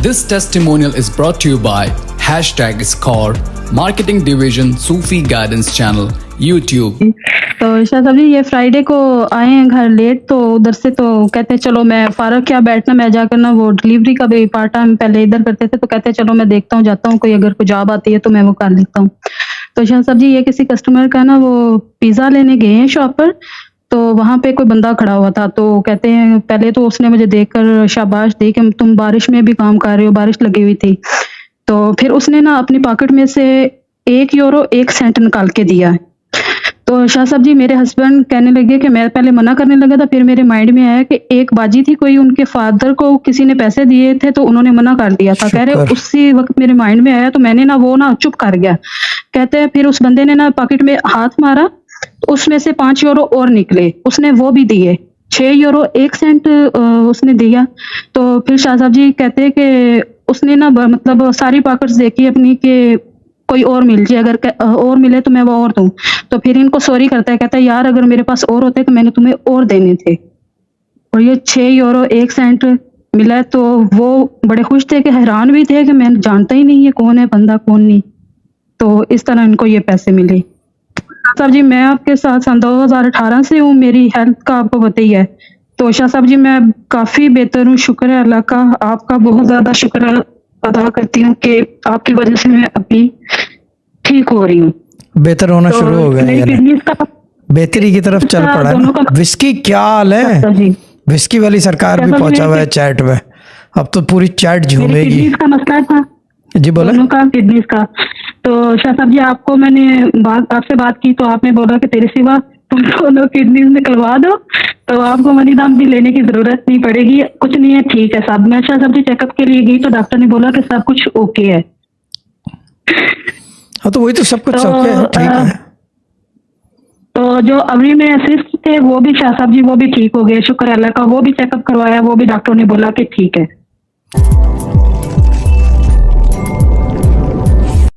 This testimonial is brought to you by #Score, Marketing Division, Sufi Guidance Channel, YouTube. तो शाह साहब जी ये Friday को आए हैं घर लेट, तो उधर से तो कहते हैं चलो मैं फारग क्या बैठना, मैं जाकर ना वो डिलीवरी का भी पार्ट टाइम पहले इधर करते थे, तो कहते हैं चलो मैं देखता हूँ, जाता हूँ, कोई अगर कोई जॉब आती है तो मैं वो कर लेता हूँ। तो शाह साहब जी ये किसी कस्टमर का ना वो पिज़्ज़ा लेने गए हैं शॉप पर, तो वहाँ पे कोई बंदा खड़ा हुआ था, तो कहते हैं पहले तो उसने मुझे देखकर शाबाश दी कि तुम बारिश में भी काम कर रहे हो, बारिश लगी हुई थी। तो फिर उसने ना अपनी पॉकेट में से €1 1 सेंट निकाल के दिया। तो शाह साहब जी मेरे हस्बैंड कहने लगे कि मैं पहले मना करने लगा था, फिर मेरे माइंड में आया कि एक बाजी थी, कोई उनके फादर को किसी ने पैसे दिए थे तो उन्होंने मना कर दिया था। कह रहे उसी वक्त मेरे माइंड में आया, तो मैंने ना वो ना चुप कर गया। कहते हैं फिर उस बंदे ने ना पॉकेट में हाथ मारा, तो उसमें से €5 और निकले, उसने वो भी दिए, €6 1 सेंट उसने दिया। तो फिर शाह साहब जी कहते हैं कि उसने ना मतलब सारी पॉकेट्स देखी अपनी कि कोई और मिल जाए, अगर और मिले तो मैं वो और दूं। तो फिर इनको सॉरी करता है, कहता है यार अगर मेरे पास और होते तो मैंने तुम्हें और देने थे। और ये €6 1 सेंट मिला, तो वो बड़े खुश थे कि हैरान भी थे कि मैं जानता ही नहीं है कौन है बंदा कौन नहीं। तो इस तरह इनको ये पैसे मिले। साहब जी मैं आपके साथ सन 2018 से हूँ, मेरी हेल्थ का आपको पता ही है। तो शाह साहब जी मैं काफ़ी बेहतर हूँ, शुक्र है अल्लाह का, आपका बहुत ज़्यादा शुक्र अदा करती हूँ कि आपकी वजह से मैं अभी ठीक हो रही हूँ, बेहतर होना तो शुरू हो गया, मेरी यानी किडनीज का बेहतरी की तरफ चल पड़ा है ना। विस्की क्या हाल है, जी विस्की वाली सरकार भी पहुंचा हुआ है चैट में, अब तो पूरी चैट मेरी झूमेगी। किडनीज का मसला था, जी बोला। दोनों का किडनीज का। तो शाह साहब जी आपको मैंने आपसे बात की तो आपने बोला कि तेरे सिवा तुम दोनों किडनीज निकलवा दो, तो आपको मनी दाम भी लेने की जरूरत नहीं पड़ेगी, कुछ नहीं है, ठीक है साहब। मैं शाह साहब जी चेकअप के लिए गई तो डॉक्टर ने बोला कि सब कुछ ओके है। हाँ तो वही तो सब कुछ ओके है, ठीक है। तो जो अभी में असिस्ट थे वो भी शाह साहब जी वो भी ठीक हो गए, शुक्र अल्लाह का, वो भी चेकअप करवाया, वो भी डॉक्टर ने बोला कि ठीक है।